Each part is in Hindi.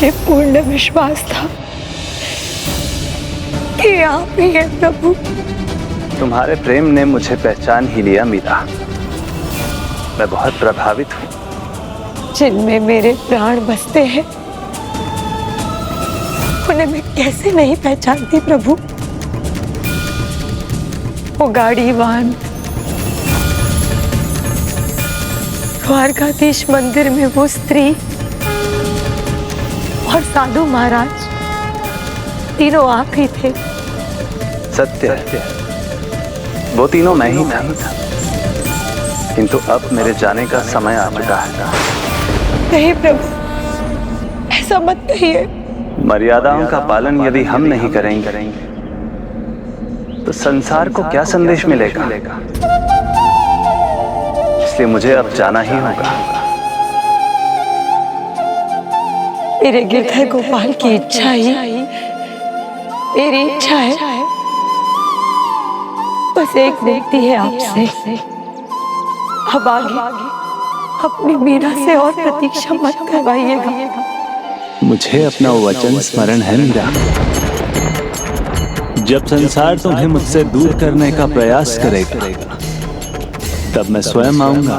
मुझे पूर्ण विश्वास था कि आप ही हैं प्रभु। तुम्हारे प्रेम ने मुझे पहचान ही लिया मीरा। मैं बहुत प्रभावित हूँ। जिनमें मेरे प्राण बसते हैं उन्हें मैं कैसे नहीं पहचानती प्रभु। वो गाड़ीवान, द्वारकाधीश मंदिर में वो स्त्री और साधु महाराज, तीनों आप ही थे। सत्य, वो तीनों मैं ही था। किंतु अब मेरे जाने का समय आ चुका है। नहीं प्रभु, ऐसा मत कहिए। मर्यादाओं का पालन यदि हम नहीं करेंगे तो संसार को क्या संदेश मिलेगा। इसलिए मुझे अब जाना ही होगा। मेरे गिरधर गोपाल की इच्छा ही मेरी इच्छा है। बस एक विनती है आपसे, अब आगे अपनी मीरा से और प्रतीक्षा मत करवाइएगा। मुझे अपना वचन स्मरण है मीरा। जब संसार तुम्हें मुझसे दूर करने का प्रयास करेगा तब मैं स्वयं आऊंगा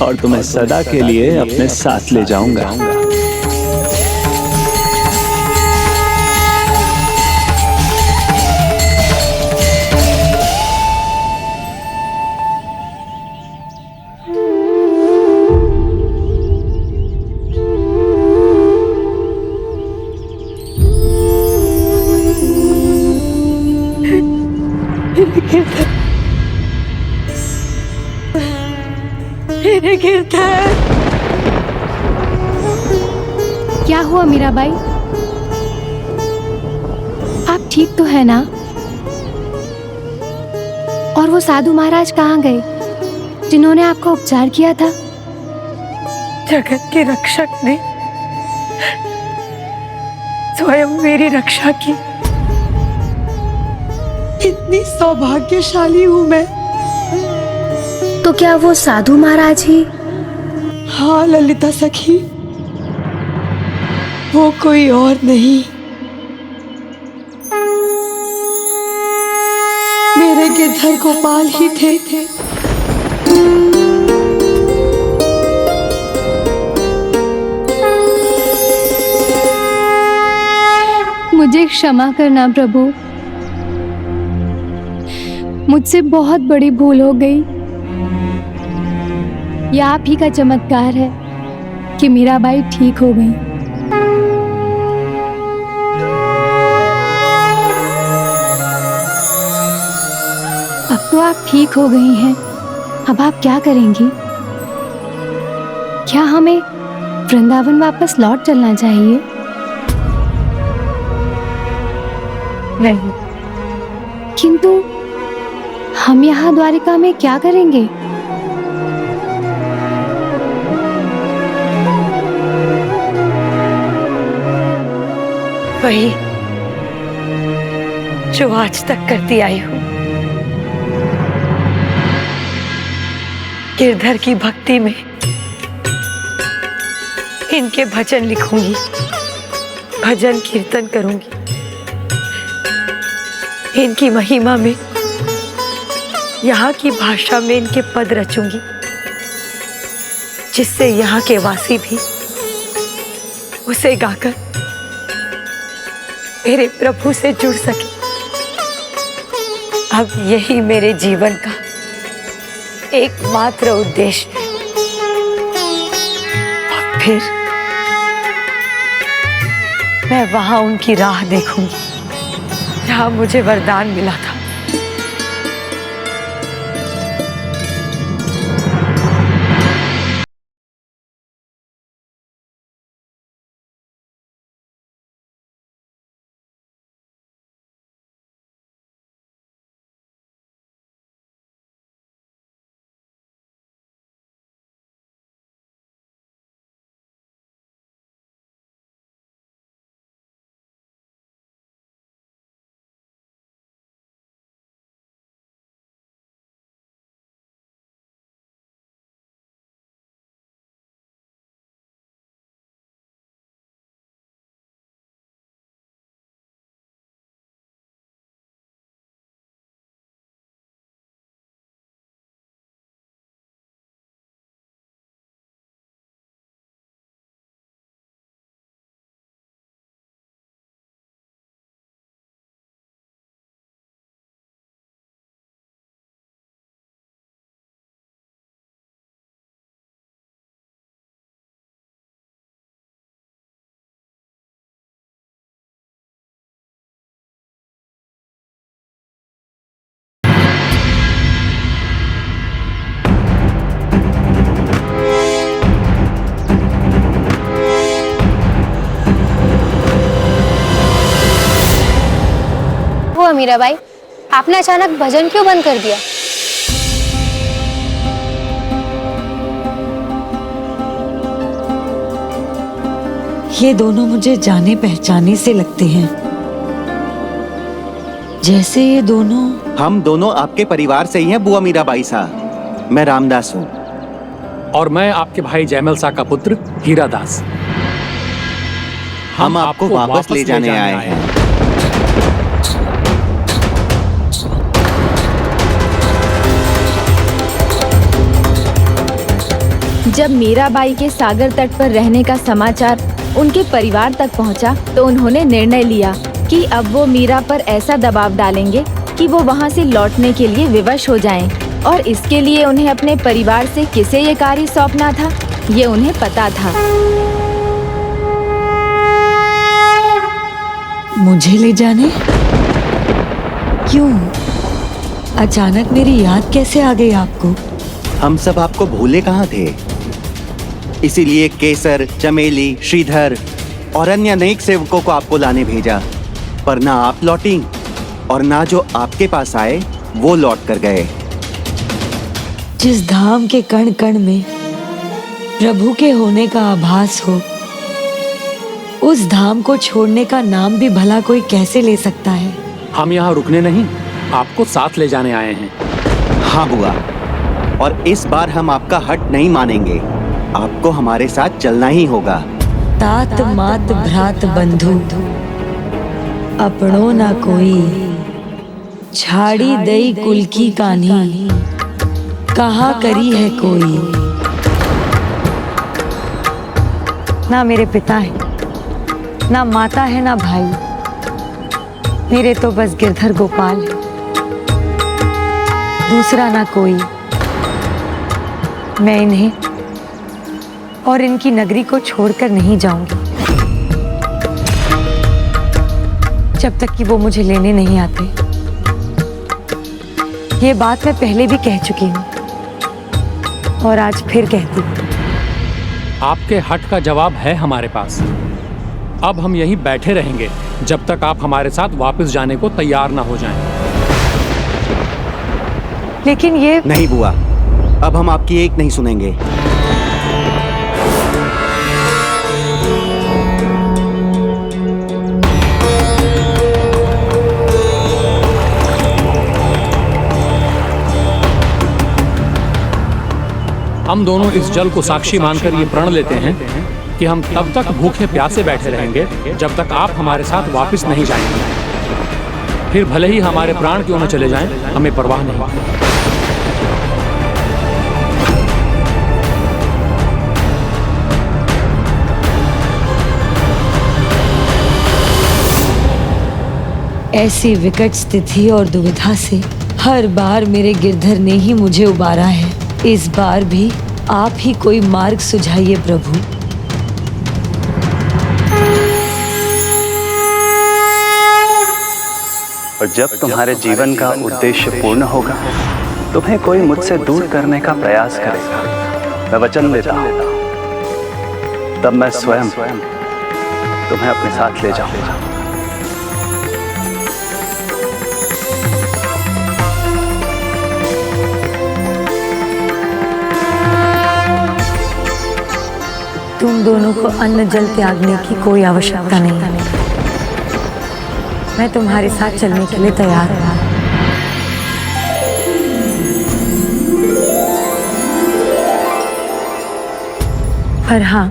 और तुम्हें सदा के लिए अपने साथ ले जाऊंगा। मेरे गिरधर। क्या हुआ मीराबाई? आप ठीक तो है ना? और वो साधु महाराज कहाँ गए जिन्होंने आपका उपचार किया था? जगत के रक्षक ने स्वयं मेरी रक्षा की। इतनी सौभाग्यशाली हूं मैं। तो क्या वो साधु महाराज ही? हाँ ललिता सखी, वो कोई और नहीं, मेरे गिरधर गोपाल ही थे। मुझे क्षमा करना प्रभु, मुझसे बहुत बड़ी भूल हो गई। यह आप ही का चमत्कार है कि मीराबाई ठीक हो गई। अब तो आप ठीक हो गई हैं। अब आप क्या करेंगी? क्या हमें वृंदावन वापस लौट चलना चाहिए? नहीं। किंतु हम यहाँ द्वारिका में क्या करेंगे? वही जो आज तक करती आई हूं। गिरधर की भक्ति में इनके भजन लिखूंगी, भजन कीर्तन करूंगी। इनकी महिमा में यहाँ की भाषा में इनके पद रचूंगी, जिससे यहाँ के वासी भी उसे गाकर मेरे प्रभु से जुड़ सके। अब यही मेरे जीवन का एकमात्र उद्देश्य है। और फिर मैं वहां उनकी राह देखूंगी जहां मुझे वरदान मिला था। हुआ मीराबाई? आपने अचानक भजन क्यों बंद कर दिया? ये दोनों मुझे जाने पहचाने से लगते हैं, जैसे ये दोनों। हम दोनों आपके परिवार से ही हैं बुआ मीराबाई साहब। मैं रामदास हूँ। और मैं आपके भाई जयमल सा का पुत्र हीरादास। हम आपको वापस ले जाने आए हैं। जब मीराबाई के सागर तट पर रहने का समाचार उनके परिवार तक पहुंचा, तो उन्होंने निर्णय लिया कि अब वो मीरा पर ऐसा दबाव डालेंगे कि वो वहां से लौटने के लिए विवश हो जाएं। और इसके लिए उन्हें अपने परिवार से किसे ये कार्य सौंपना था, ये उन्हें पता था। मुझे ले जाने? क्यों? अचानक मेरी याद कैसे आ गई आपको? हम सब आपको भूले कहाँ थे, इसीलिए केसर, चमेली, श्रीधर और अन्य अनेक सेवकों को आपको लाने भेजा। पर ना आप लौटी और ना जो आपके पास आए वो लौट कर गए। जिस धाम के कण कण में प्रभु के होने का आभास हो, उस धाम को छोड़ने का नाम भी भला कोई कैसे ले सकता है? हम यहाँ रुकने नहीं, आपको साथ ले जाने आए हैं। हाँ बुआ, और इस बार हम आपका हट नहीं मानेंगे। आपको हमारे साथ चलना ही होगा। तात मात भ्रात बंधु अपनों ना कोई, छाड़ी दई कुल की कान्ही कहाँ करी है कोई। ना मेरे पिता है, ना माता है, ना भाई, मेरे तो बस गिरधर गोपाल है, दूसरा ना कोई। मैं इन्हें और इनकी नगरी को छोड़कर नहीं जाऊंगी जब तक कि वो मुझे लेने नहीं आते। ये बात मैं पहले भी कह चुकी हूँ और आज फिर कहती हूँ। आपके हट का जवाब है हमारे पास। अब हम यहीं बैठे रहेंगे जब तक आप हमारे साथ वापस जाने को तैयार ना हो जाएं। लेकिन ये नहीं बुआ, अब हम आपकी एक नहीं सुनेंगे। हम दोनों इस जल को साक्षी मानकर ये प्रण लेते हैं कि हम तब तक भूखे प्यासे बैठे रहेंगे जब तक आप हमारे साथ वापस नहीं जाएंगे। फिर भले ही हमारे प्राण क्यों न चले जाएं, हमें परवाह नहीं। ऐसी विकट स्थिति और दुविधा से हर बार मेरे गिरधर ने ही मुझे उबारा है। इस बार भी आप ही कोई मार्ग सुझाइए प्रभु। और जब तुम्हारे जीवन का उद्देश्य पूर्ण होगा, तुम्हें कोई मुझसे दूर करने का प्रयास करेगा, मैं वचन देता हूं, तब मैं स्वयं तुम्हें अपने साथ ले जाऊंगा। तुम दोनों को अन्न जल त्यागने की कोई आवश्यकता नहीं है। मैं तुम्हारे साथ चलने के लिए तैयार हूँ। पर हाँ,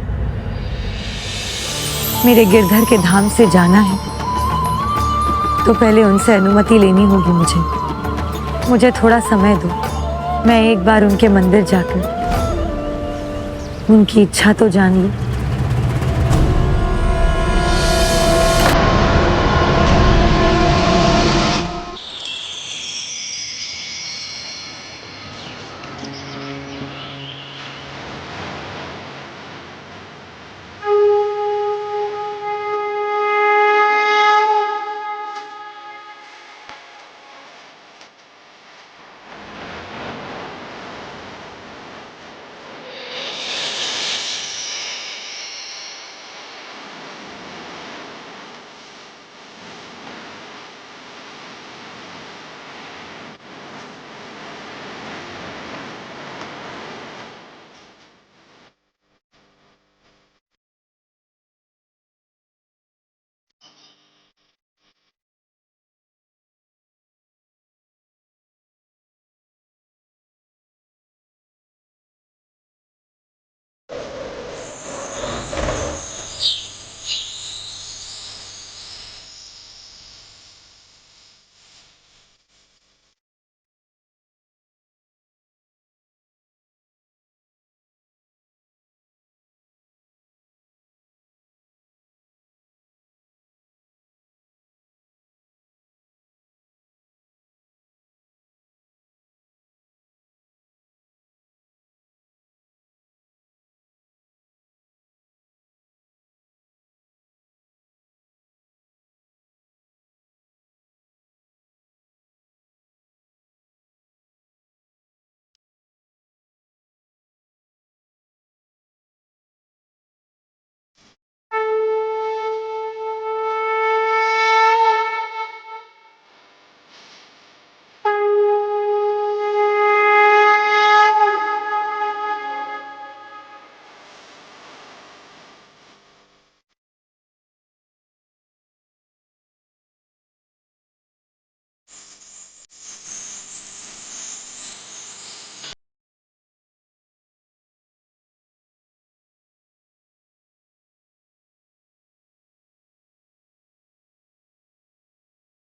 मेरे गिरधर के धाम से जाना है तो पहले उनसे अनुमति लेनी होगी मुझे थोड़ा समय दो। मैं एक बार उनके मंदिर जाकर उनकी इच्छा तो जान लूं।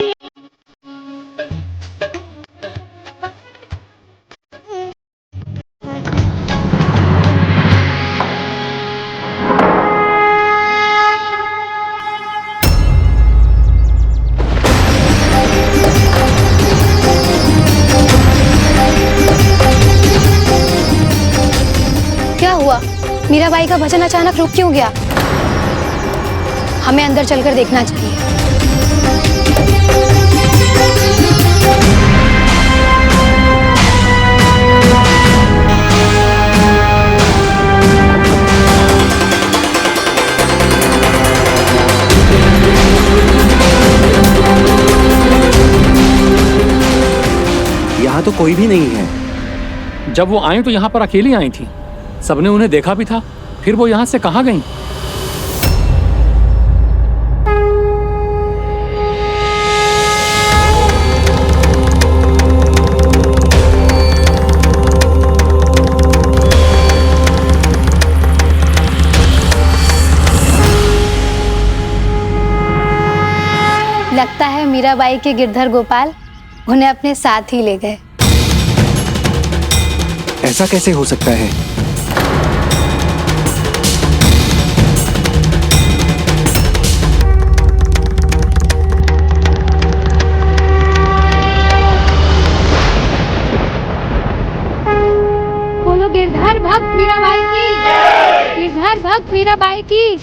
क्या हुआ? मीराबाई का भजन अचानक रुक क्यों गया? हमें अंदर चलकर देखना चाहिए। यहाँ तो कोई भी नहीं है। जब वो आई तो यहाँ पर अकेली आई थी। सबने उन्हें देखा भी था। फिर वो यहाँ से कहाँ गईं? लगता है मीराबाई के गिरधर गोपाल उन्हें अपने साथ ही ले गए। ऐसा कैसे हो सकता है? बोलो गिरधर भक्त मीराबाई की, गिरधर भक्त मीराबाई की।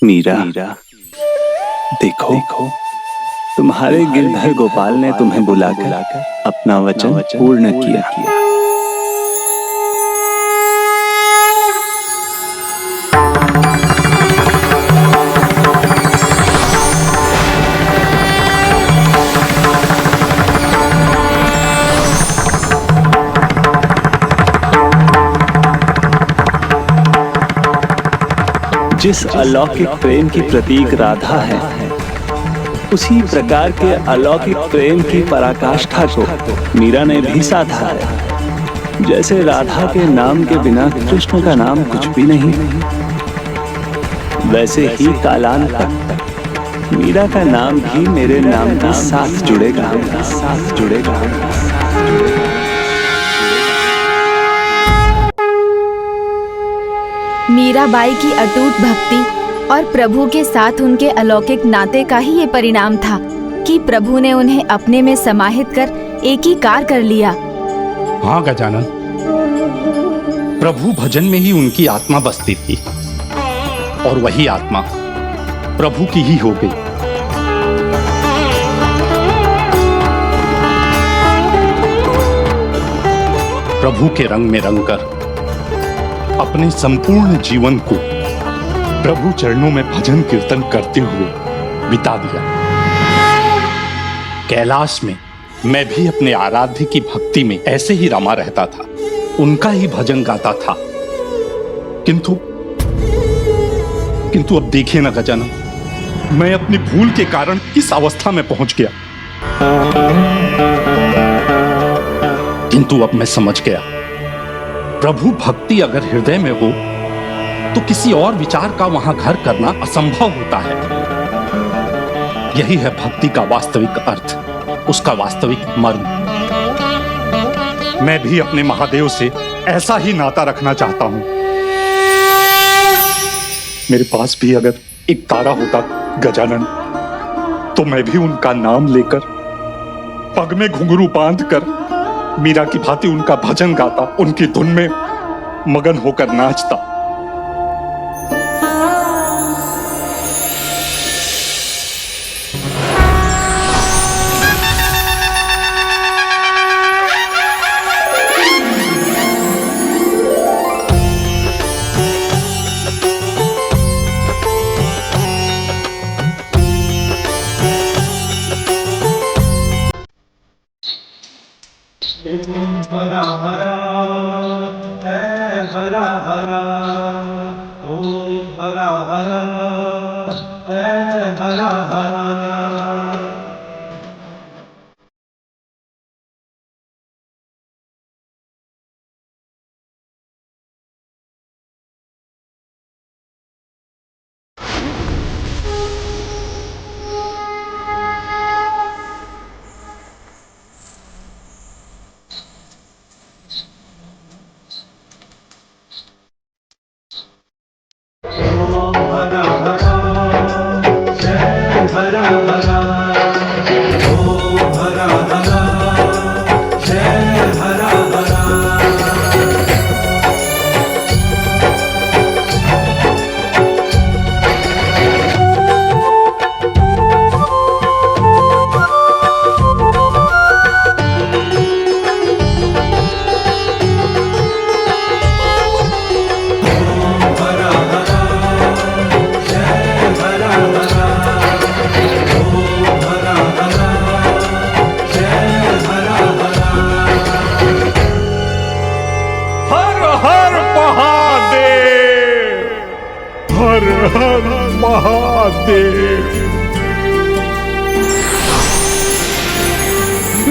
मीरा, देखो तुम्हारे गिरधर गोपाल ने तुम्हें बुलाकर अपना वचन पूर्ण किया। जिस अलौकिक प्रेम की प्रतीक राधा है, उसी प्रकार के अलौकिक प्रेम की पराकाष्ठा को मीरा ने भी साधा है। जैसे राधा के नाम के बिना कृष्ण का नाम कुछ भी नहीं, वैसे ही कालांत तक मीरा का नाम भी मेरे नाम के साथ जुड़ेगा, साथ जुड़ेगा। मीराबाई की अटूट भक्ति और प्रभु के साथ उनके अलौकिक नाते का ही ये परिणाम था कि प्रभु ने उन्हें अपने में समाहित कर एक ही कार कर लिया। हाँ गजानन, प्रभु भजन में ही उनकी आत्मा बसती थी और वही आत्मा प्रभु की ही हो गई। प्रभु के रंग में रंगकर अपने संपूर्ण जीवन को प्रभु चरणों में भजन कीर्तन करते हुए बिता दिया। कैलाश में मैं भी अपने आराध्य की भक्ति में ऐसे ही रमा रहता था, उनका ही भजन गाता था। किंतु अब देखिए ना गजानन, मैं अपनी भूल के कारण किस अवस्था में पहुंच गया। किंतु अब मैं समझ गया, प्रभु भक्ति अगर हृदय में हो तो किसी और विचार का वहां घर करना असंभव होता है। यही है भक्ति का वास्तविक अर्थ, उसका वास्तविक मर्म। मैं भी अपने महादेव से ऐसा ही नाता रखना चाहता हूं। मेरे पास भी अगर एक तारा होता गजानन, तो मैं भी उनका नाम लेकर पग में घुंघरू बांधकर मीरा की भांति उनका भजन गाता, उनकी धुन में मगन होकर नाचता। हरा हरा है हरा हरा, ओम हरा हरा है हरा हरा।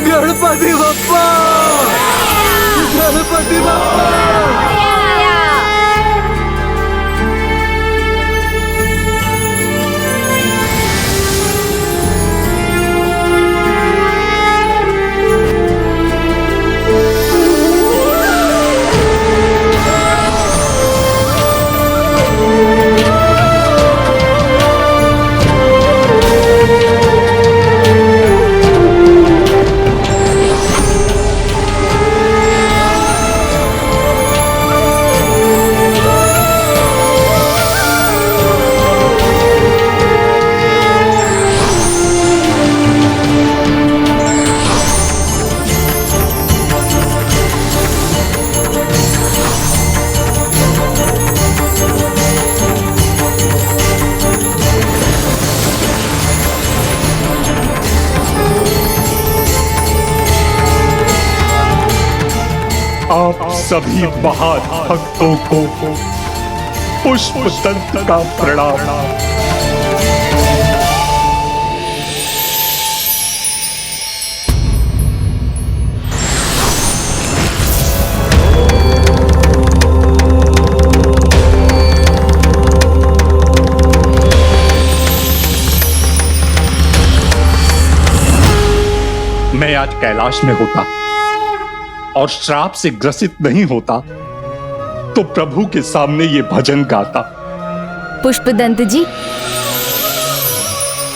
गणपति बप्पा, गणपति बप्पा। सभी महान भक्तों को पुष्पदंत का प्रणाम। मैं आज कैलाश में होता और श्राप से ग्रसित नहीं होता तो प्रभु के सामने ये भजन गाता। पुष्पदंत जी,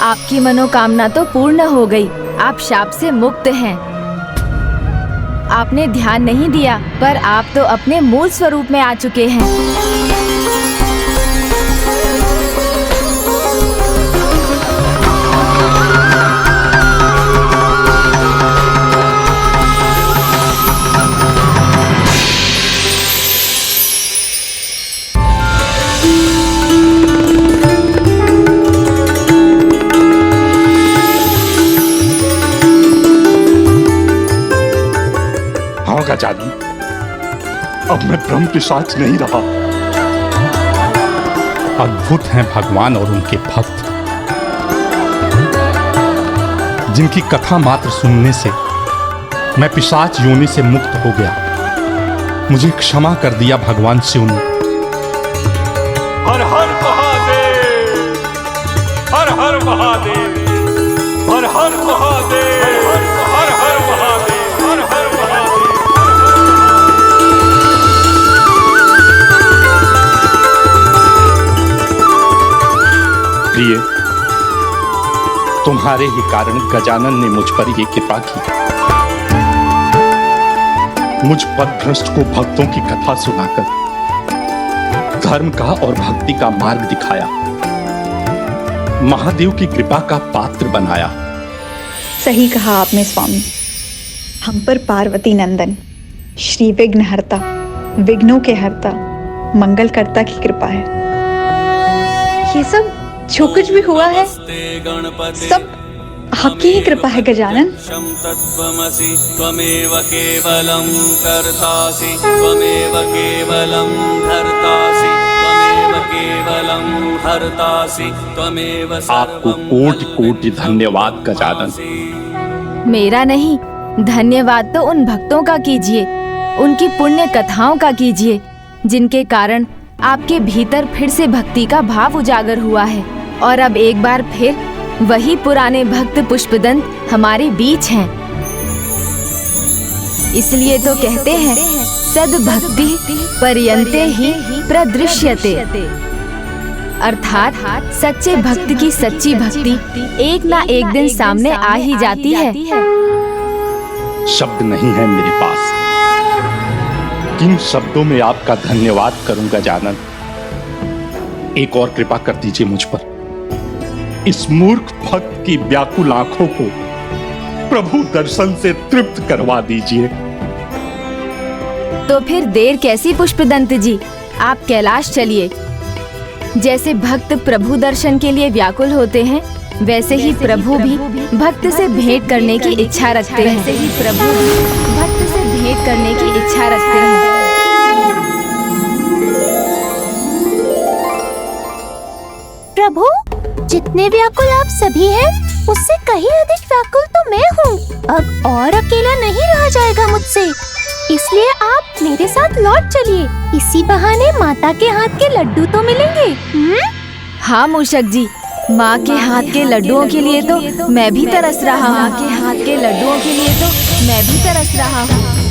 आपकी मनोकामना तो पूर्ण हो गई। आप शाप से मुक्त हैं। आपने ध्यान नहीं दिया, पर आप तो अपने मूल स्वरूप में आ चुके हैं। गजानन, अब मैं ब्रह्म पिशाच नहीं रहा। अद्भुत हैं भगवान और उनके भक्त, जिनकी कथा मात्र सुनने से मैं पिशाच योनि से मुक्त हो गया। मुझे क्षमा कर दिया भगवान शिव ने। हर हर महादेव, हर हर महादेव, हर हर महादेव, हर हर महादेव, हर हर महादेव। प्रिय, तुम्हारे ही कारण गजानन ने मुझ पर यह कृपा की। मुझ पथभ्रष्ट को भक्तों की कथा सुनाकर धर्म का और भक्ति का मार्ग दिखाया, महादेव की कृपा का पात्र बनाया। सही कहा आपने स्वामी। हम पर पार्वती नंदन श्री विघ्नहर्ता, विघ्नों के हर्ता, मंगलकर्ता की कृपा है। ये सब जो कुछ भी हुआ है सब आपकी ही कृपा है गजानन। त्वमेव केवलं कर्तासि, त्वमेव केवलं धर्तासि, त्वमेव केवलं हर्तासि, त्वमेव। आपको कोटि कोटि धन्यवाद गजानन। मेरा नहीं, धन्यवाद तो उन भक्तों का कीजिए, उनकी पुण्य कथाओं का कीजिए, जिनके कारण आपके भीतर फिर से भक्ति का भाव उजागर हुआ है। और अब एक बार फिर वही पुराने भक्त पुष्पदंत हमारे बीच हैं। इसलिए तो कहते हैं सद्भक्ति पर्यन्ते ही प्रदृश्यते, अर्थात सच्चे भक्त की सच्ची भक्ति एक ना एक दिन सामने आ ही जाती है। शब्द नहीं है मेरे पास, किन शब्दों में आपका धन्यवाद करूं गजानन। एक और कृपा कर दीजिए मुझ पर। इस मूर्ख भक्त की व्याकुल आंखों को प्रभु दर्शन से तृप्त करवा दीजिए। तो फिर देर कैसी पुष्पदंत जी, आप कैलाश चलिए। जैसे भक्त प्रभु दर्शन के लिए व्याकुल होते हैं, वैसे ही प्रभु भी भक्त से भेंट करने की इच्छा रखते हैं। वैसे ही प्रभु भी भक्त से भेंट करने की इच्छा रखते हैं। प्रभु, जितने व्याकुल आप सभी हैं, उससे कहीं अधिक व्याकुल तो मैं हूँ। अब और अकेला नहीं रहा जाएगा मुझसे, इसलिए आप मेरे साथ लौट चलिए। इसी बहाने माता के हाथ के लड्डू तो मिलेंगे। हाँ मूषक जी, माँ के हाथ के लड्डुओं के लिए तो मैं भी तरस रहा हूँ। माँ के हाथ के लड्डुओं के लिए तो मैं भी तरस रहा हूँ।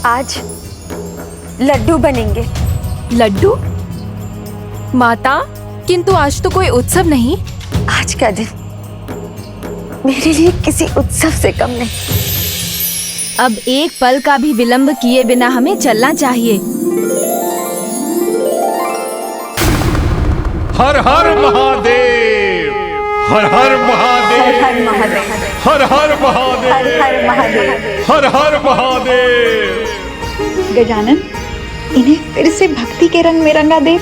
आज लड्डू बनेंगे। लड्डू? माता, किंतु आज तो कोई उत्सव नहीं। आज का दिन मेरे लिए किसी उत्सव से कम नहीं। अब एक पल का भी विलंब किए बिना हमें चलना चाहिए। हर हर महादेव, हर हर महादेव, हर हर महादेव, हर हर महादेव, हर हर महादेव, हर हर महादेव। गजानन, इन्हें फिर से भक्ति के रंग में रंगा देख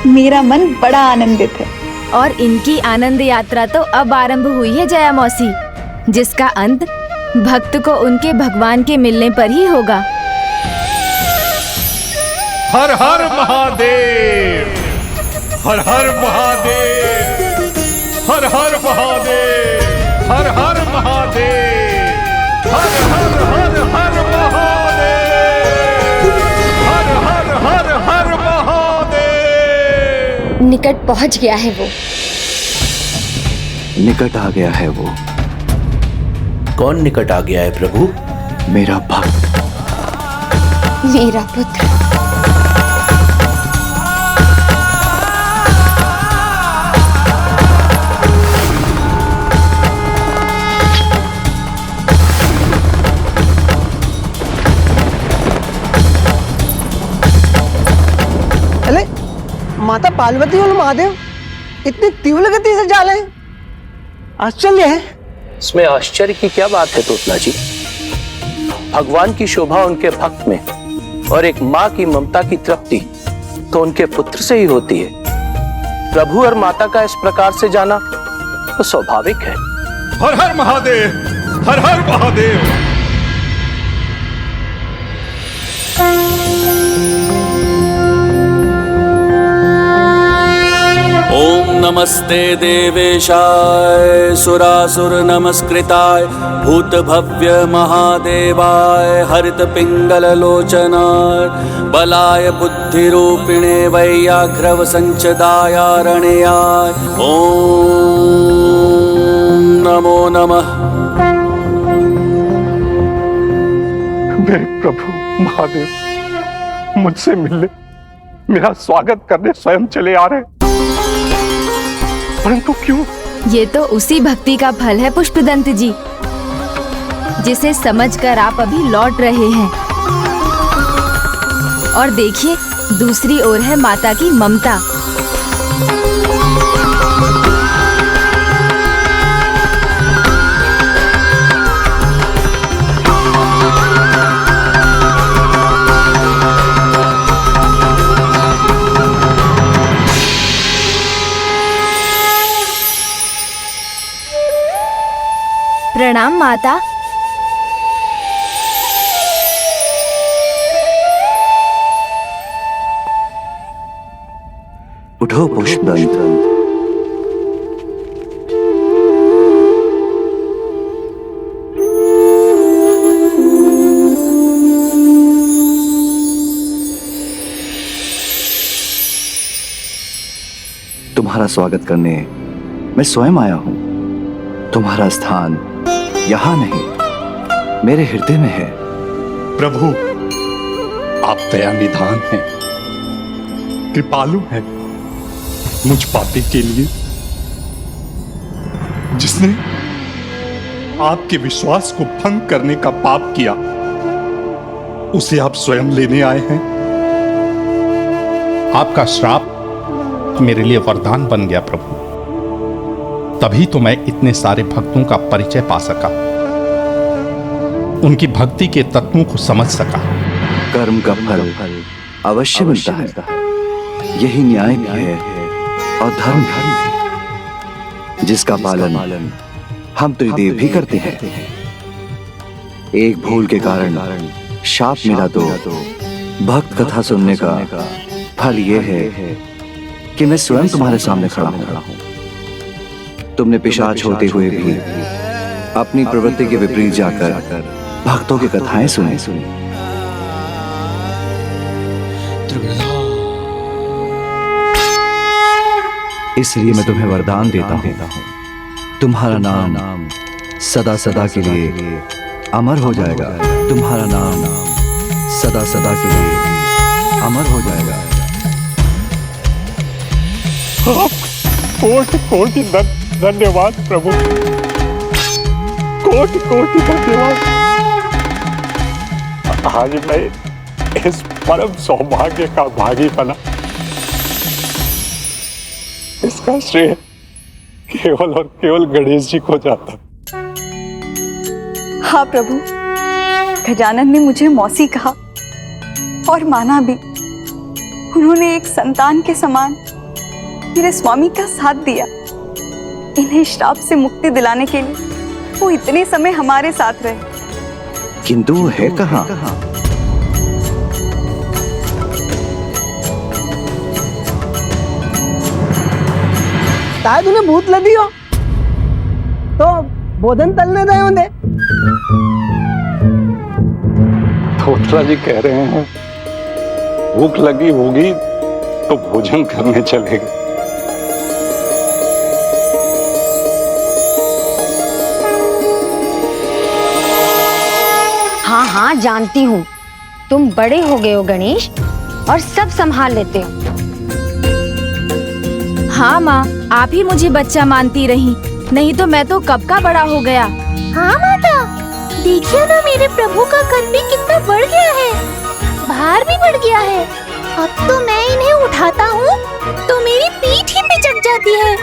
मेरा मन बड़ा आनंदित है। और इनकी आनंद यात्रा तो अब आरंभ हुई है जया मौसी, जिसका अंत भक्त को उनके भगवान के मिलने पर ही होगा। हर हर महादेव, हर हर महादेव, हर हर महादेव, हर हर महादेव, हर हर हर हर महादेव, हर हर हर हर महादेव। निकट पहुंच गया है वो। निकट आ गया है वो। कौन निकट आ गया है प्रभु? मेरा भक्त, मेरा पुत्र। अरे माता पार्वती और महादेव इतनी तीव्र गति से जा रहे हैं, आश्चर्य है। इसमें आश्चर्य की क्या बात है तोतला जी? भगवान की शोभा उनके भक्त में और एक माँ की ममता की तृप्ति तो उनके पुत्र से ही होती है। प्रभु और माता का इस प्रकार से जाना तो स्वाभाविक है। हर हर महादेव, हर हर महादेव। ओम नमस्ते देवेशाय सुरासुर नमस्कृताय भूत भव्य महादेवाय हरित पिंगल लोचनाय बलाय बुद्धिरूपिणे वैयाघ्रव संचदायारणयाय ओम नमो नमः। मेरे प्रभु महादेव मुझसे मिलने, मेरा स्वागत करने स्वयं चले आ रहे, परंतु क्यों? ये तो उसी भक्ति का फल है पुष्पदंत जी, जिसे समझकर आप अभी लौट रहे हैं। और देखिए, दूसरी ओर है माता की ममता। प्रणाम माता। उठो पुष्पदंत। तुम्हारा स्वागत करने मैं स्वयं आया हूं। तुम्हारा स्थान यहाँ नहीं, मेरे हृदय में है। प्रभु आप दया निधान हैं, कृपालु हैं मुझ पापी के लिए, जिसने आपके विश्वास को भंग करने का पाप किया, उसे आप स्वयं लेने आए हैं। आपका श्राप मेरे लिए वरदान बन गया प्रभु, तभी तो मैं इतने सारे भक्तों का परिचय पा सका, उनकी भक्ति के तत्वों को समझ सका। कर्म का फल अवश्य मिलता है, यही न्याय भी है और धर्म भी, जिसका पालन हम त्रिदेव भी करते हैं। एक भूल के कारण शाप मिला तो भक्त कथा सुनने का फल यह है कि मैं स्वयं तुम्हारे सामने खड़ा हूं। तुमने पिशाच होते हुए भी अपनी प्रवृत्ति के विपरीत जाकर भक्तों की कथाएं सुनी। इसलिए मैं तुम्हें वरदान देता हूं, तुम्हारा नाम सदा सदा के लिए अमर हो जाएगा। तुम्हारा नाम सदा सदा के लिए अमर हो जाएगा। कोटि कोटि धन्यवाद प्रभु, कोटि कोटि धन्यवाद। आज मैं इस परम सौभाग्य का भागी बना, इसका श्रेय केवल और केवल गणेश जी को जाता। हाँ प्रभु, गजानन ने मुझे मौसी कहा और माना भी। उन्होंने एक संतान के समान मेरे स्वामी का साथ दिया। इन्हें श्राप से मुक्ति दिलाने के लिए वो इतने समय हमारे साथ रहे। किंतु वो है कहाँ? शायद उन्हें भूत लगी हो तो भोजन तलने दे उन्हें। धोत्रा जी कह रहे हैं भूख लगी होगी तो भोजन करने चले गए। हाँ हाँ जानती हूँ, तुम बड़े हो गए हो गणेश और सब संभाल लेते हो। हाँ माँ, आप ही मुझे बच्चा मानती रही, नहीं तो मैं तो कब का बड़ा हो गया। हाँ माता, देखिए ना मेरे प्रभु का कद भी कितना बढ़ गया है, भार भी बढ़ गया है। अब तो मैं इन्हें उठाता हूँ तो मेरी पीठ ही पिचक जाती है।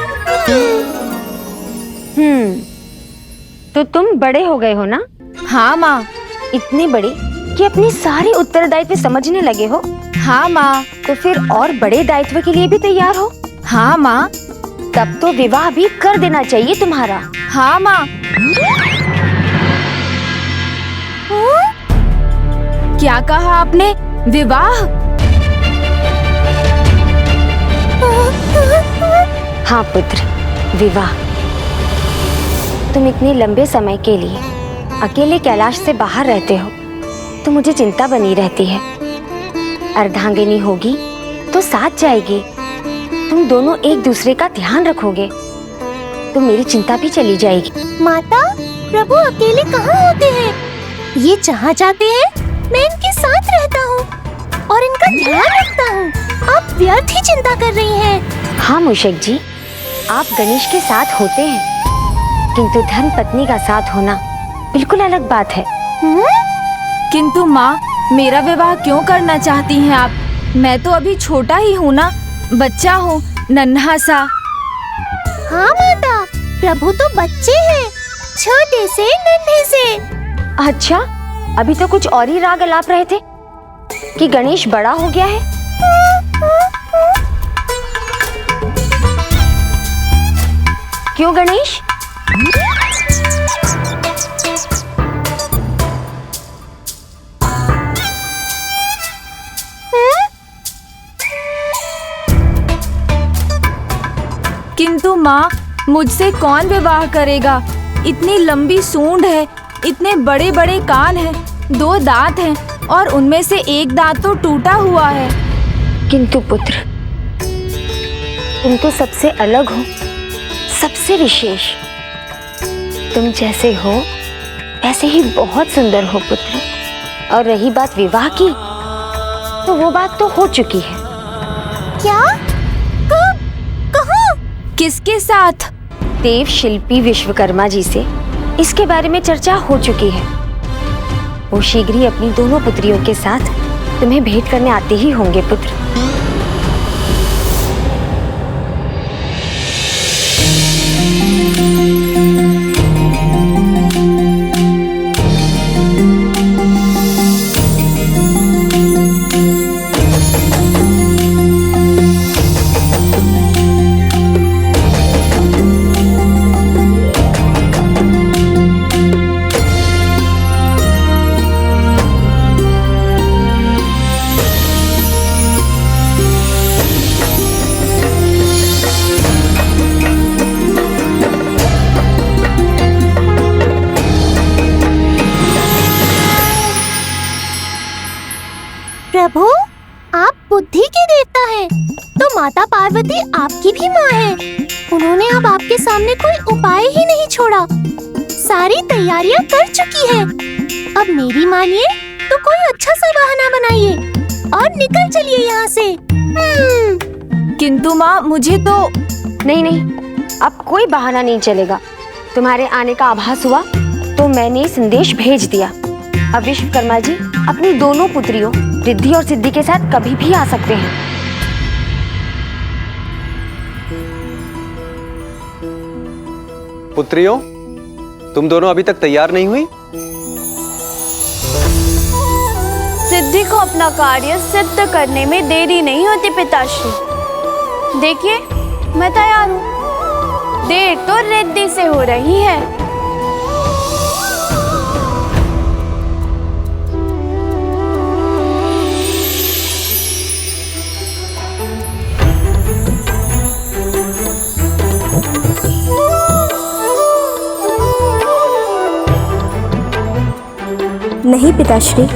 तो तुम बड़े हो गए हो ना? हाँ माँ। इतनी बड़ी कि अपनी सारी उत्तरदायित्व समझने लगे हो? हाँ माँ। तो फिर और बड़े दायित्व के लिए भी तैयार हो? हाँ माँ। तब तो विवाह भी कर देना चाहिए तुम्हारा। हाँ माँ। क्या कहा आपने? विवाह? हाँ पुत्र, विवाह। तुम इतने लंबे समय के लिए अकेले कैलाश से बाहर रहते हो तो मुझे चिंता बनी रहती है। अर्धांगिनी होगी तो साथ जाएगी, तुम दोनों एक दूसरे का ध्यान रखोगे तो मेरी चिंता भी चली जाएगी। माता, प्रभु अकेले कहाँ होते हैं? ये जहाँ जाते हैं मैं इनके साथ रहता हूँ और इनका ध्यान रखता हूँ। आप व्यर्थ ही चिंता कर रही हैं। हाँ मूषक जी, आप गणेश के साथ होते हैं, किंतु धर्म पत्नी का साथ होना बिल्कुल अलग बात है। किंतु माँ, मेरा विवाह क्यों करना चाहती हैं आप? मैं तो अभी छोटा ही हूँ ना, बच्चा हूँ, नन्हा सा। हाँ माता, प्रभु तो बच्चे हैं, छोटे से नन्हे से। अच्छा, अभी तो कुछ और ही राग अलाप रहे थे कि गणेश बड़ा हो गया है। क्यों गणेश? किंतु माँ, मुझसे कौन विवाह करेगा? इतनी लंबी सूंड है, इतने बड़े बड़े कान हैं, 2 दांत हैं और उनमें से एक दांत तो टूटा हुआ है। किंतु पुत्र, तुम तो सबसे अलग हो, सबसे विशेष। तुम जैसे हो वैसे ही बहुत सुंदर हो पुत्र। और रही बात विवाह की, तो वो बात तो हो चुकी है। क्या? कब? कहाँ? किसके साथ? देव शिल्पी विश्वकर्मा जी से इसके बारे में चर्चा हो चुकी है। वो शीघ्र ही अपनी दोनों पुत्रियों के साथ तुम्हें भेंट करने आते ही होंगे पुत्र। प्रभु, आप बुद्धि के देवता हैं, तो माता पार्वती आपकी भी माँ है। उन्होंने अब आपके सामने कोई उपाय ही नहीं छोड़ा, सारी तैयारियां कर चुकी है। अब मेरी मानिए तो कोई अच्छा सा बहाना बनाइए और निकल चलिए यहाँ से। किंतु माँ, मुझे तो नहीं, अब कोई बहाना नहीं चलेगा। तुम्हारे आने का आभास हुआ तो मैंने संदेश भेज दिया। अब विश्वकर्मा जी अपनी दोनों पुत्रियों रिद्धि और सिद्धि के साथ कभी भी आ सकते हैं। पुत्रियों, तुम दोनों अभी तक तैयार नहीं हुई? सिद्धि को अपना कार्य सिद्ध करने में देरी नहीं होती पिताश्री। देखिए, मैं तैयार हूँ। देर तो रिद्धि से हो रही है। नहीं पिताश्री,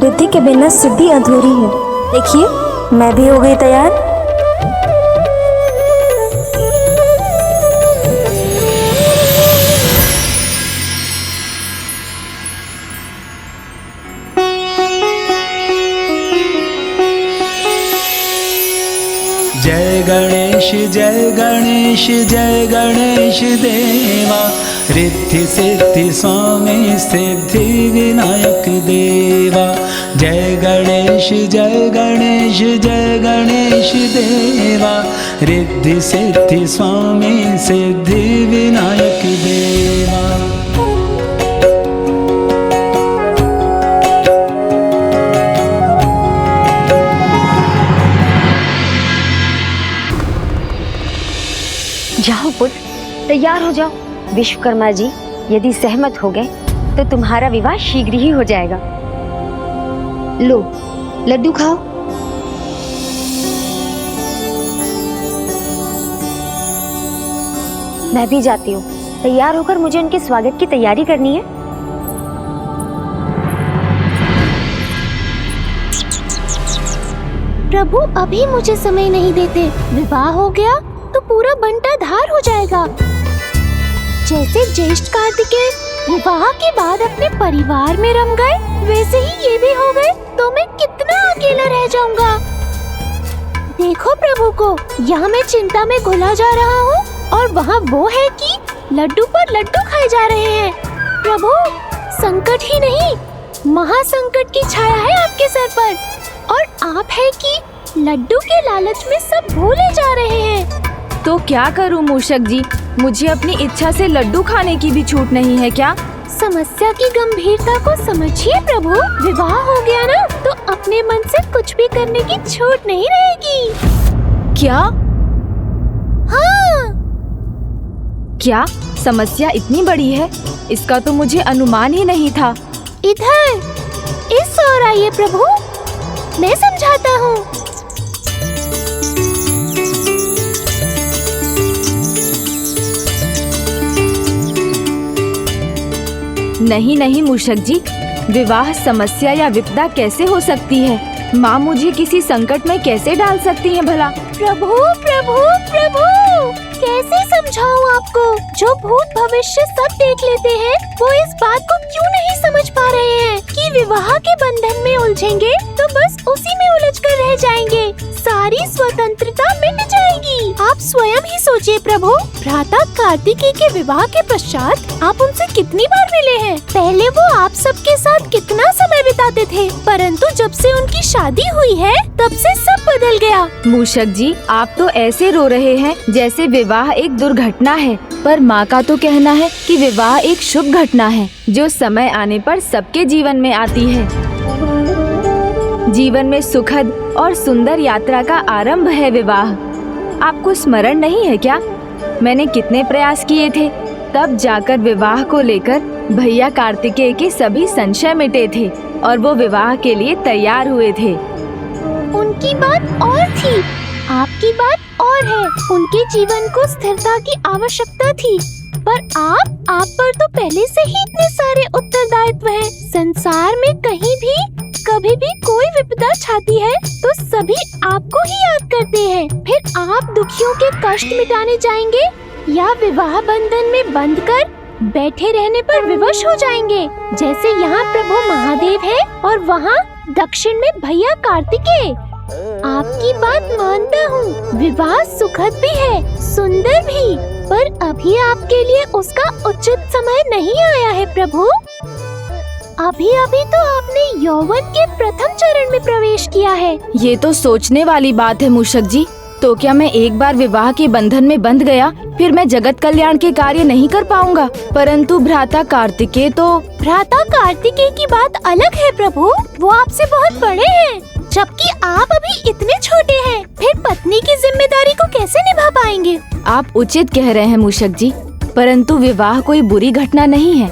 रिद्धि के बिना सिद्धि अधूरी है। देखिए, मैं भी हो गई तैयार। जय गणेश जय गणेश जय गणेश देवा, रिद्धि सिद्धि स्वामी सिद्धि विनायक देवा। जय गणेश जय गणेश जय गणेश देवा, रिद्धि सिद्धि स्वामी सिद्धि विनायक देवा। जाओ पुत्र, तैयार हो जाओ। विश्वकर्मा जी यदि सहमत हो गए तो तुम्हारा विवाह शीघ्र ही हो जाएगा। लो, लड्डू खाओ। मैं भी जाती हूँ। तैयार होकर मुझे उनके स्वागत की तैयारी करनी है। प्रभु अभी मुझे समय नहीं देते। विवाह हो गया तो पूरा बंटा धार हो जाएगा। जैसे ज्येष्ठ कार्तिकेय विवाह के बाद अपने परिवार में रम गए, वैसे ही ये भी हो गए तो मैं कितना अकेला रह जाऊंगा। देखो प्रभु को, यहाँ मैं चिंता में घुला जा रहा हूँ और वहाँ वो है कि लड्डू पर लड्डू खाए जा रहे हैं। प्रभु, संकट ही नहीं, महासंकट की छाया है आपके सर पर, और आप है कि लड्डू के लालच में सब भूले जा रहे हैं। तो क्या करूं मूषक जी, मुझे अपनी इच्छा से लड्डू खाने की भी छूट नहीं है क्या? समस्या की गंभीरता को समझिए प्रभु। विवाह हो गया ना तो अपने मन से कुछ भी करने की छूट नहीं रहेगी। क्या? हाँ। क्या समस्या इतनी बड़ी है? इसका तो मुझे अनुमान ही नहीं था। इधर इस ओर आइए प्रभु, मैं समझाता हूँ। नहीं नहीं मूषक जी, विवाह समस्या या विपदा कैसे हो सकती है? माँ मुझे किसी संकट में कैसे डाल सकती हैं भला? प्रभु प्रभु प्रभु, कैसे समझाऊं आपको? जो भूत भविष्य सब देख लेते हैं, वो इस बात को क्यों नहीं समझ पा रहे हैं कि विवाह के बंधन में उलझेंगे तो बस उसी में उलझकर रह जाएंगे। सारी स्वतंत्रता मिट जाएगी। आप स्वयं ही सोचिए प्रभु, भ्राता कार्तिकेय के विवाह के पश्चात आप उनसे कितनी बार मिले हैं? पहले वो आप सबके साथ कितना समय बिताते थे, परंतु जब से उनकी शादी हुई है तब से सब बदल गया। मूषक जी, आप तो ऐसे रो रहे हैं जैसे विवाह एक दुर्घटना है, पर माँ का तो कहना है कि विवाह एक शुभ घटना है जो समय आने पर सबके जीवन में आती है। जीवन में सुखद और सुंदर यात्रा का आरंभ है विवाह। आपको स्मरण नहीं है क्या? मैंने कितने प्रयास किए थे, तब जाकर विवाह को लेकर भैया कार्तिकेय के सभी संशय मिटे थे और वो विवाह के लिए तैयार हुए थे। उनकी बात और थी, आपकी बात और है। उनके जीवन को स्थिरता की आवश्यकता थी, पर आप पर तो पहले से ही इतने सारे उत्तरदायित्व हैं। संसार में कहीं भी कभी भी कोई विपदा छाती है तो सभी आपको ही याद करते हैं। फिर आप दुखियों के कष्ट मिटाने जाएंगे या विवाह बंधन में बंध कर बैठे रहने पर विवश हो जाएंगे? जैसे यहाँ प्रभु महादेव है और वहाँ दक्षिण में भैया कार्तिकेय। आपकी बात मानता हूँ, विवाह सुखद भी है, सुंदर भी, पर अभी आपके लिए उसका उचित समय नहीं आया है प्रभु। अभी अभी तो आपने यौवन के प्रथम चरण में प्रवेश किया है। ये तो सोचने वाली बात है मूषक जी। तो क्या मैं एक बार विवाह के बंधन में बंध गया फिर मैं जगत कल्याण के कार्य नहीं कर पाऊंगा? परंतु भ्राता कार्तिकेय तो... भ्राता कार्तिकेय की बात अलग है प्रभु, वो आपसे बहुत बड़े हैं। जबकि आप अभी इतने छोटे हैं, फिर पत्नी की जिम्मेदारी को कैसे निभा पाएंगे? आप उचित कह रहे हैं मूषक जी, परंतु विवाह कोई बुरी घटना नहीं है।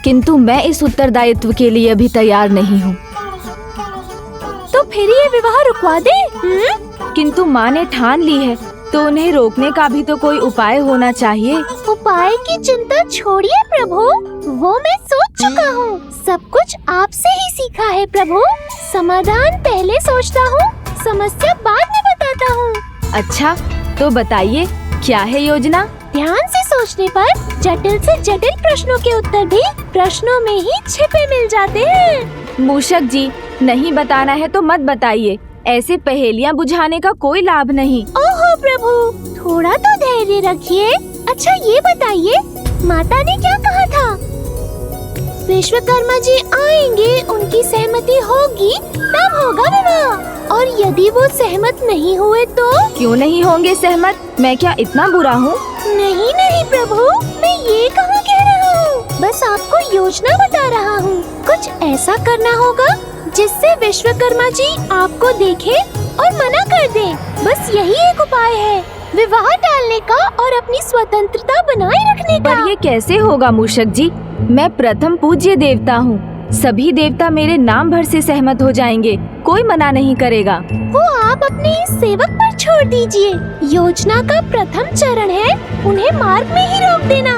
किंतु मैं इस उत्तरदायित्व के लिए अभी तैयार नहीं हूँ। तो फिर ये विवाह रुकवा दे? किंतु माँ ने ठान ली है, तो उन्हें रोकने का भी तो कोई उपाय होना चाहिए। उपाय की चिंता छोड़िए प्रभु, वो मैं सोच चुका हूँ। सब कुछ आपसे ही सीखा है प्रभु। समाधान पहले सोचता हूँ, समस्या बाद में बताता हूँ। अच्छा, तो बताइए क्या है योजना? ध्यान से सोचने पर जटिल से जटिल प्रश्नों के उत्तर भी प्रश्नों में ही छिपे मिल जाते हैं। मूषक जी, नहीं बताना है तो मत बताइए। ऐसे पहेलियाँ बुझाने का कोई लाभ नहीं। ओहो प्रभु, थोड़ा तो धैर्य रखिए। अच्छा ये बताइए, माता ने क्या कहा था? विश्वकर्मा जी आएंगे, उनकी सहमति होगी तब होगा विवाह। और यदि वो सहमत नहीं हुए तो? क्यों नहीं होंगे सहमत? मैं क्या इतना बुरा हूँ? नहीं नहीं प्रभु, मैं ये कहाँ कह रहा हूँ, बस आपको योजना बता रहा हूँ। कुछ ऐसा करना होगा जिससे विश्वकर्मा जी आपको देखें और मना कर दें। बस यही एक उपाय है, विवाह टालने का और अपनी स्वतंत्रता बनाए रखने का। पर ये कैसे होगा मूषक जी? मैं प्रथम पूज्य देवता हूँ। सभी देवता मेरे नाम भर से सहमत हो जाएंगे, कोई मना नहीं करेगा। वो आप अपने इस सेवक पर छोड़ दीजिए। योजना का प्रथम चरण है उन्हें मार्ग में ही रोक देना।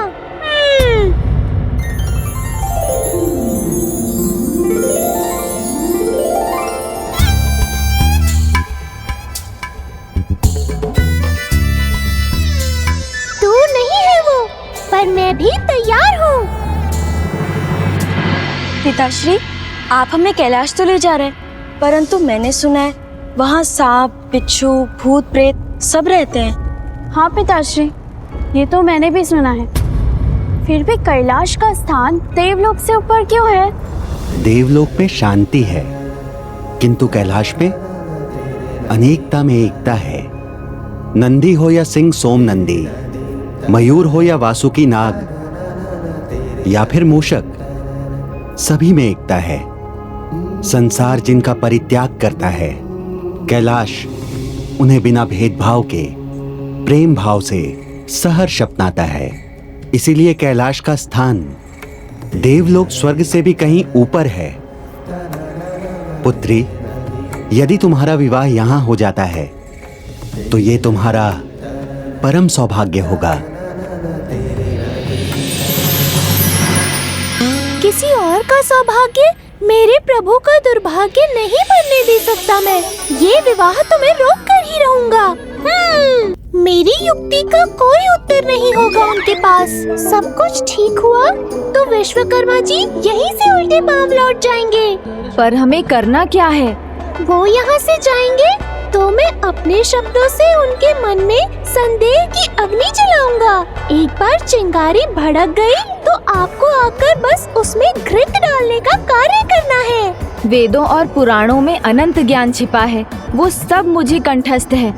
दूर नहीं है वो, पर मैं भी तैयार हूँ। पिताश्री, आप हमें कैलाश तो ले जा रहे हैं, परंतु मैंने सुना है वहाँ सांप, बिच्छू, भूत, प्रेत सब रहते हैं। हाँ पिताश्री, ये तो मैंने भी सुना है। फिर भी कैलाश का स्थान देवलोक से ऊपर क्यों है? देवलोक पे शांति है, किंतु कैलाश पे अनेकता में एकता है। नंदी हो या सिंह सोम नंदी, मयूर हो या वासुकी नाग या फिर मूषक, सभी में एकता है। संसार जिनका परित्याग करता है, कैलाश उन्हें बिना भेदभाव के प्रेम भाव से सहर्ष अपनाता है। इसीलिए कैलाश का स्थान देवलोक स्वर्ग से भी कहीं ऊपर है। पुत्री, यदि तुम्हारा विवाह यहाँ हो जाता है तो ये तुम्हारा परम सौभाग्य होगा। किसी और का सौभाग्य मेरे प्रभु का दुर्भाग्य नहीं बनने दे सकता। मैं ये विवाह तो मैं रोक कर ही रहूंगा। मेरी युक्ति का कोई उत्तर नहीं होगा उनके पास। सब कुछ ठीक हुआ तो विश्वकर्मा जी यहीं से उल्टे पांव लौट जाएंगे। पर हमें करना क्या है? वो यहाँ से जाएंगे तो मैं अपने शब्दों से उनके मन में संदेह की अग्नि जलाऊंगा। एक बार चिंगारी भड़क गई तो आपको आकर बस उसमें घृत डालने का कार्य करना है। वेदों और पुराणों में अनंत ज्ञान छिपा है, वो सब मुझे कंठस्थ है,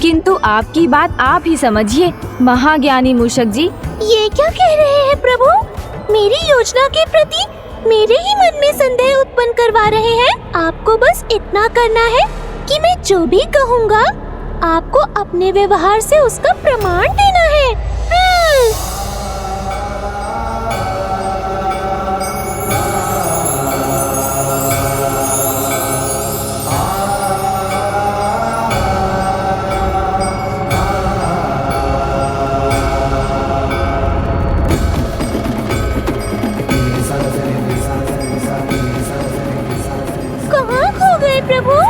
किंतु आपकी बात आप ही समझिए महाज्ञानी मूषक जी। ये क्या कह रहे हैं प्रभु? मेरी योजना के प्रति मेरे ही मन में संदेह उत्पन्न करवा रहे हैं। आपको बस इतना करना है कि मैं जो भी कहूँगा आपको अपने व्यवहार से उसका प्रमाण देना है। कहाँ खो गए प्रभु?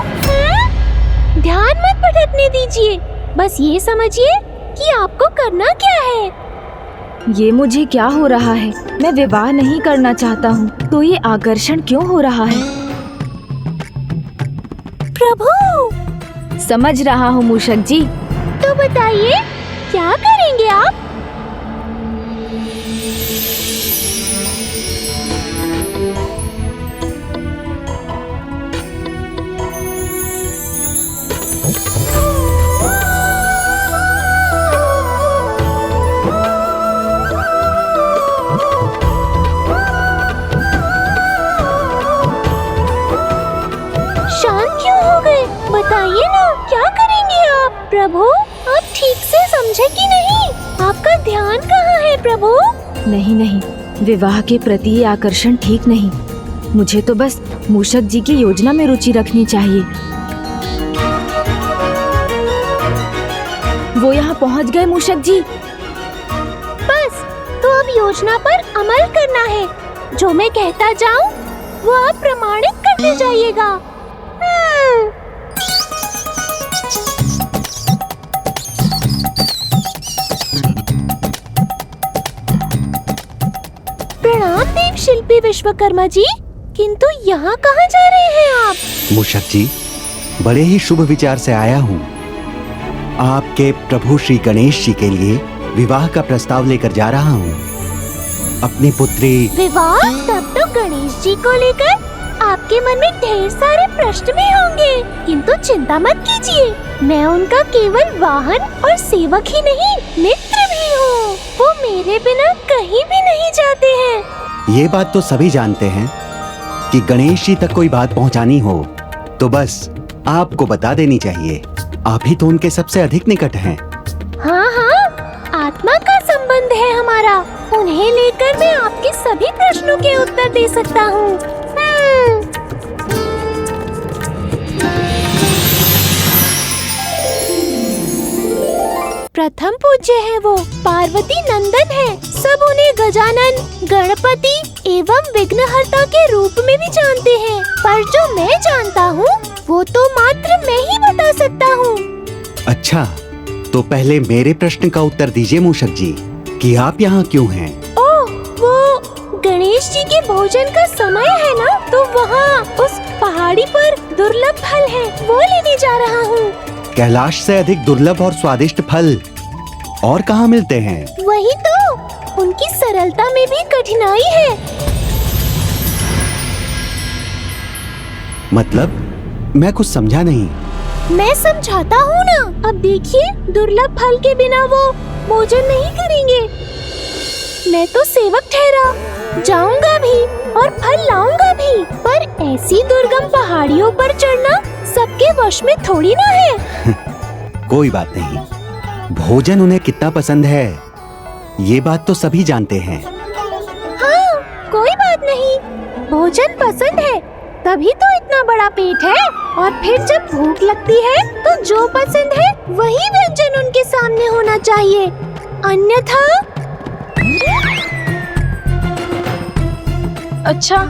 ध्यान मत भटकने दीजिए, बस ये समझिए कि आपको करना क्या है। ये मुझे क्या हो रहा है? मैं विवाह नहीं करना चाहता हूँ, तो ये आकर्षण क्यों हो रहा है? प्रभु, समझ रहा हूँ मूषक जी। तो बताइए क्या करेंगे आप? शांत क्यों हो मुझे कि नहीं? आपका ध्यान कहाँ है प्रभु? नहीं नहीं, विवाह के प्रति ये आकर्षण ठीक नहीं। मुझे तो बस मूषक जी की योजना में रुचि रखनी चाहिए। वो यहाँ पहुँच गए मूषक जी। बस तो अब योजना पर अमल करना है। जो मैं कहता जाऊँ वो आप प्रमाणित करते जाइएगा। प्रणाम देव शिल्पी विश्वकर्मा जी, किंतु यहाँ कहाँ जा रहे हैं आप? मूषक जी, बड़े ही शुभ विचार से आया हूँ। आपके प्रभु श्री गणेश जी के लिए विवाह का प्रस्ताव लेकर जा रहा हूँ। अपनी पुत्री। विवाह? तब तो गणेश जी को लेकर आपके मन में ढेर सारे प्रश्न भी होंगे, किंतु चिंता मत कीजिए, मैं उनका केवल वाहन और सेवक ही नहीं, मित्र भी हूँ। वो मेरे बिना कहीं भी नहीं जाते हैं। ये बात तो सभी जानते हैं कि गणेश जी तक कोई बात पहुँचानी हो तो बस आपको बता देनी चाहिए। आप ही तो उनके सबसे अधिक निकट हैं। हाँ हाँ, आत्मा का संबंध है हमारा। उन्हें लेकर मैं आपके सभी प्रश्नों के उत्तर दे सकता हूँ। प्रथम पूज्य है वो, पार्वती नंदन है। सब उन्हें गजानन, गणपति एवं विघ्नहर्ता के रूप में भी जानते हैं, पर जो मैं जानता हूँ वो तो मात्र मैं ही बता सकता हूँ। अच्छा, तो पहले मेरे प्रश्न का उत्तर दीजिए मूषक जी कि आप यहाँ क्यों हैं? ओह, वो गणेश जी के भोजन का समय है ना, तो वहाँ उस पहाड़ी पर दुर्लभ फल है, वो लेने जा रहा हूँ। कैलाश से अधिक दुर्लभ और स्वादिष्ट फल और कहाँ मिलते हैं? वही तो, उनकी सरलता में भी कठिनाई है। मतलब मैं कुछ समझा नहीं। मैं समझाता हूँ ना। अब देखिए, दुर्लभ फल के बिना वो भोजन नहीं करेंगे। मैं तो सेवक ठहरा, जाऊंगा भी और फल लाऊंगा भी, पर ऐसी दुर्गम पहाड़ियों पर चढ़ना सबके वश में थोड़ी ना है। कोई बात नहीं, भोजन उन्हें कितना पसंद है ये बात तो सभी जानते हैं। हाँ, कोई बात नहीं, भोजन पसंद है तभी तो इतना बड़ा पेट है, और फिर जब भूख लगती है तो जो पसंद है वही व्यंजन उनके सामने होना चाहिए, अन्यथा। अच्छा,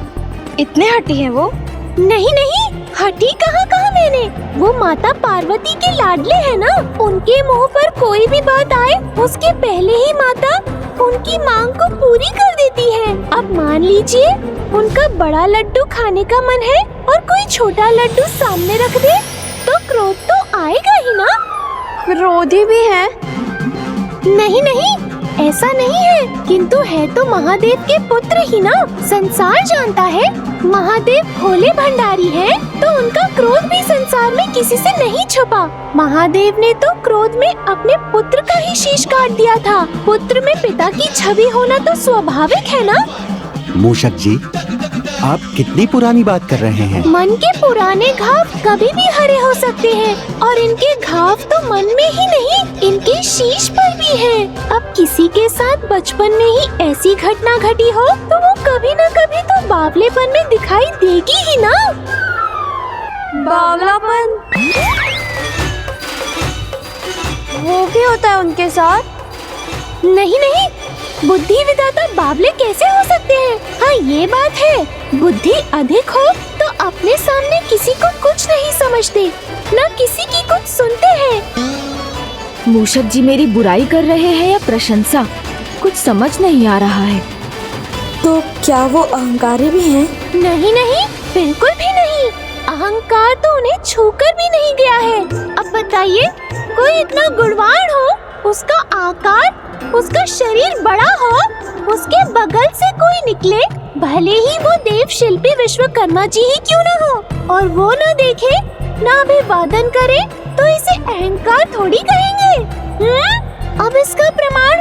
इतने हठी हैं वो? नहीं नहीं, हठी कहाँ कहा मैंने, वो माता पार्वती के लाडले हैं ना। उनके मुंह पर कोई भी बात आए उसके पहले ही माता उनकी मांग को पूरी कर देती है। अब मान लीजिए उनका बड़ा लड्डू खाने का मन है और कोई छोटा लड्डू सामने रख दे तो क्रोध तो आएगा ही ना। क्रोधी भी है? नहीं नहीं, ऐसा नहीं है, किंतु है तो महादेव के पुत्र ही ना। संसार जानता है महादेव भोले भंडारी हैं, तो उनका क्रोध भी संसार में किसी से नहीं छुपा। महादेव ने तो क्रोध में अपने पुत्र का ही शीश काट दिया था। पुत्र में पिता की छवि होना तो स्वाभाविक है ना। मूषक जी, आप कितनी पुरानी बात कर रहे हैं? मन के पुराने घाव कभी भी हरे हो सकते हैं, और इनके घाव तो मन में ही नहीं, इनके शीश पर भी हैं। अब किसी के साथ बचपन में ही ऐसी घटना घटी हो तो वो कभी न कभी तो बावलेपन में दिखाई देगी ही ना। बावलापन? वो भी होता है उनके साथ? नहीं नहीं, बुद्धि विधाता बावले कैसे हो सकते हैं? हाँ, ये बात है, बुद्धि अधिक हो तो अपने सामने किसी को कुछ नहीं समझते, न किसी की कुछ सुनते हैं। मूषक जी मेरी बुराई कर रहे हैं या प्रशंसा, कुछ समझ नहीं आ रहा है। तो क्या वो अहंकारी भी हैं? नहीं नहीं, बिल्कुल भी नहीं। अहंकार तो उन्हें छूकर भी नहीं गया है। अब बताइए, कोई इतना गुणवान हो, उसका आकार, उसका शरीर बड़ा हो, उसके बगल से कोई निकले, भले ही वो देव शिल्पी विश्वकर्मा जी ही क्यों न हो, और वो न देखे, न अभिवादन करे, तो इसे अहंकार थोड़ी कहेंगे। अब इसका प्रमाण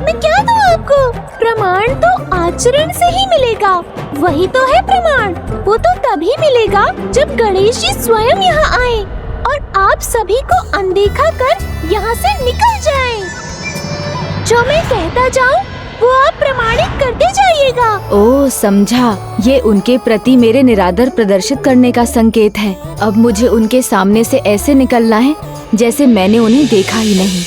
मैं क्या दूं आपको? प्रमाण तो आचरण से ही मिलेगा, वही तो है प्रमाण। वो तो तभी मिलेगा जब गणेश जी स्वयं यहाँ आए और आप सभी को अनदेखा कर यहाँ से निकल जाएं। जो मैं कहता जाऊँ वो आप प्रमाणित करते जाइएगा। ओह समझा, ये उनके प्रति मेरे निरादर प्रदर्शित करने का संकेत है। अब मुझे उनके सामने से ऐसे निकलना है जैसे मैंने उन्हें देखा ही नहीं।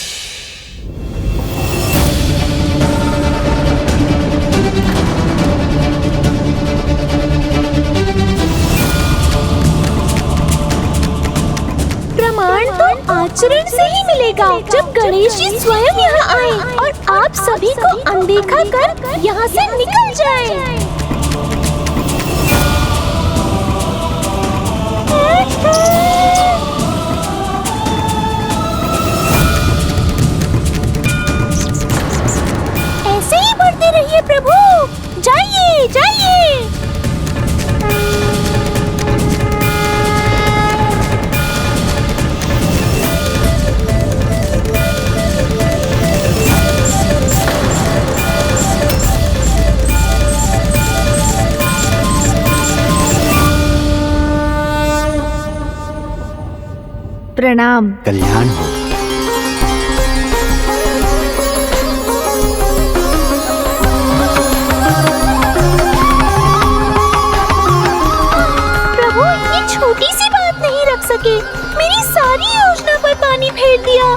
प्रमाण तो आचरण से ही मिलेगा जब गणेश जी स्वयं यहाँ आए और आप सभी को अनदेखा कर यहाँ से निकल जाएं। ऐसे ही बढ़ते रहिए प्रभु, जाइए जाइए। प्रणाम। कल्याण हो। प्रभु ये छोटी सी बात नहीं रख सके, मेरी सारी योजना पर पानी फेर दिया।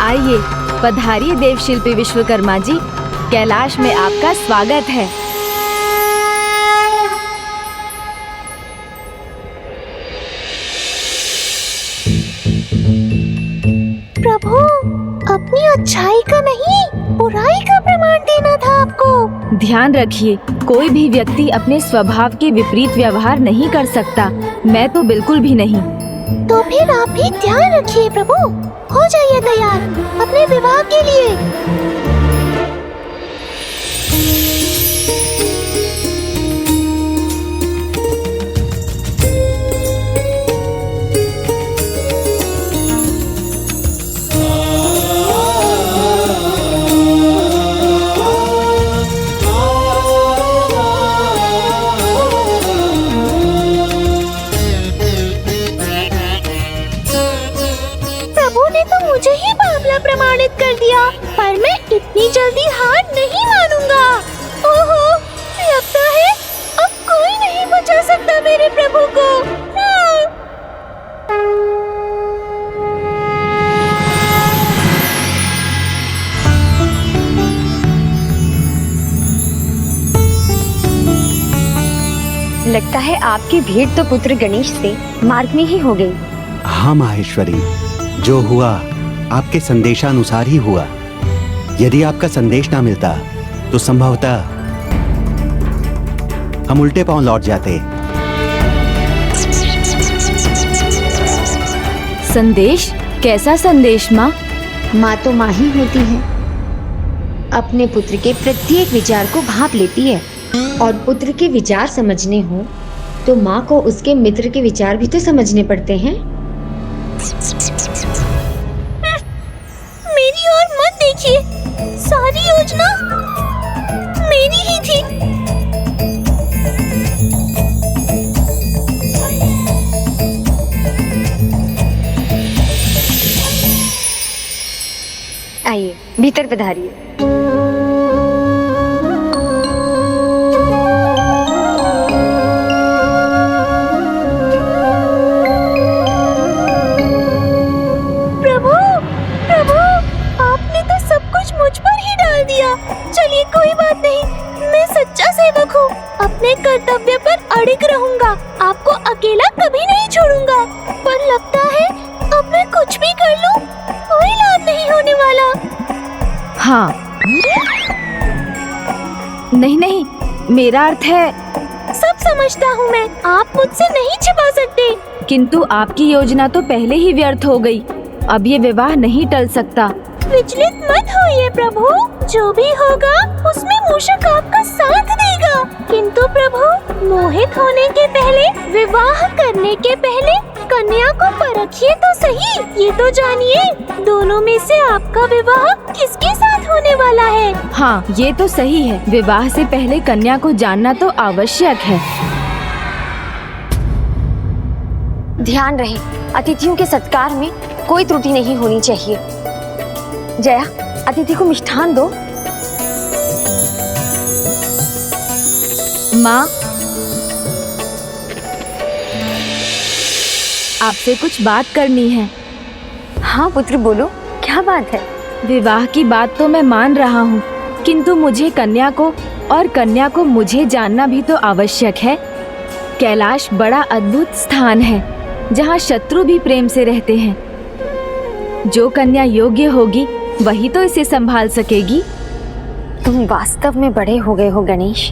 आइए, पधारिए देवशिल्पी विश्वकर्मा जी, कैलाश में आपका स्वागत है। प्रभु अपनी अच्छाई का नहीं बुराई का प्रमाण देना था आपको। ध्यान रखिए, कोई भी व्यक्ति अपने स्वभाव के विपरीत व्यवहार नहीं कर सकता। मैं तो बिल्कुल भी नहीं। तो फिर आप भी ध्यान रखिए प्रभु, हो जाइए तैयार अपने विवाह के लिए। मुझे ही बावला प्रमाणित कर दिया, पर मैं इतनी जल्दी हार नहीं मानूंगा। ओहो, लगता है अब कोई नहीं बचा सकता मेरे प्रभु को। लगता है आपकी भेंट तो पुत्र गणेश से मार्ग में ही हो गई। हाँ माहेश्वरी, जो हुआ आपके संदेशानुसार ही हुआ। यदि आपका संदेश ना मिलता तो संभवतः हम उल्टे पांव लौट जाते। संदेश? कैसा संदेश माँ? माँ तो माँ ही होती है, अपने पुत्र के प्रत्येक विचार को भांप लेती है। और पुत्र के विचार समझने हो तो माँ को उसके मित्र के विचार भी तो समझने पड़ते हैं। मेरी ओर मत देखिए, सारी योजना मेरी ही थी। आइए भीतर पधारिए। मुझ पर ही डाल दिया। चलिए कोई बात नहीं, मैं सच्चा सेवक हूँ, अपने कर्तव्य पर अड़िग रहूंगा, आपको अकेला कभी नहीं छोड़ूंगा। पर लगता है अब मैं कुछ भी कर लूँ कोई लाभ नहीं होने वाला। हाँ, नहीं नहीं, मेरा अर्थ है। सब समझता हूँ मैं, आप मुझसे नहीं छिपा सकते। किंतु आपकी योजना तो पहले ही व्यर्थ हो गई। अब ये विवाह नहीं टल सकता। विचलित मत होइए प्रभु, जो भी होगा उसमें मूषक आपका साथ देगा। किंतु प्रभु, मोहित होने के पहले, विवाह करने के पहले कन्या को परखिए तो सही। ये तो जानिए दोनों में से आपका विवाह किसके साथ होने वाला है। हाँ, ये तो सही है, विवाह से पहले कन्या को जानना तो आवश्यक है। ध्यान रहे, अतिथियों के सत्कार में कोई त्रुटि नहीं होनी चाहिए। जया, अतिथि को मिष्ठान दो। माँ, आपसे कुछ बात करनी है। हाँ पुत्र, बोलो, क्या बात है? विवाह की बात तो मैं मान रहा हूँ, किंतु मुझे कन्या को और कन्या को मुझे जानना भी तो आवश्यक है। कैलाश बड़ा अद्भुत स्थान है, जहाँ शत्रु भी प्रेम से रहते हैं। जो कन्या योग्य होगी वही तो इसे संभाल सकेगी। तुम वास्तव में बड़े हो गए हो गणेश,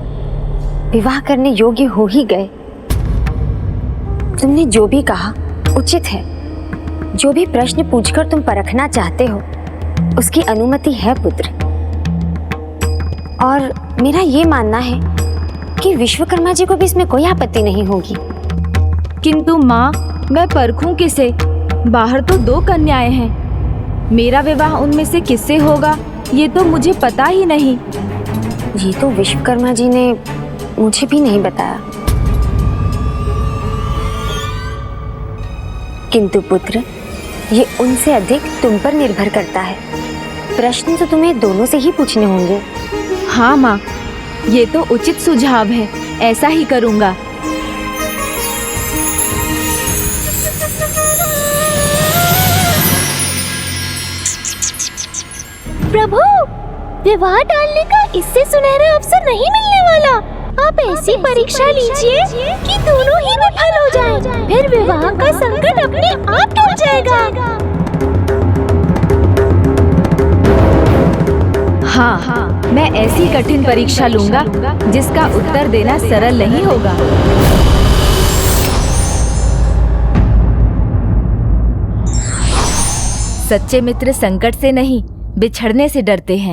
विवाह करने योग्य हो ही गए। तुमने जो भी कहा उचित है। जो भी प्रश्न पूछकर तुम परखना चाहते हो उसकी अनुमति है पुत्र। और मेरा ये मानना है कि विश्वकर्मा जी को भी इसमें कोई आपत्ति नहीं होगी। किंतु माँ, मैं परखूं किसे? बाहर तो 2 कन्याएं हैं। मेरा विवाह उनमें से किससे होगा ये तो मुझे पता ही नहीं। ये तो विश्वकर्मा जी ने मुझे भी नहीं बताया। किंतु पुत्र, ये उनसे अधिक तुम पर निर्भर करता है। प्रश्न तो तुम्हें दोनों से ही पूछने होंगे। हाँ माँ, ये तो उचित सुझाव है, ऐसा ही करूँगा। प्रभु, विवाह टालने का इससे सुनहरा अवसर नहीं मिलने वाला। आप ऐसी परीक्षा लीजिए कि दोनों ही विफल हो जाएं। फिर विवाह का संकट अपने आप टल जाएगा। हाँ, मैं ऐसी कठिन परीक्षा लूंगा जिसका उत्तर देना सरल नहीं होगा। सच्चे मित्र संकट से नहीं, बिछड़ने से डरते हैं।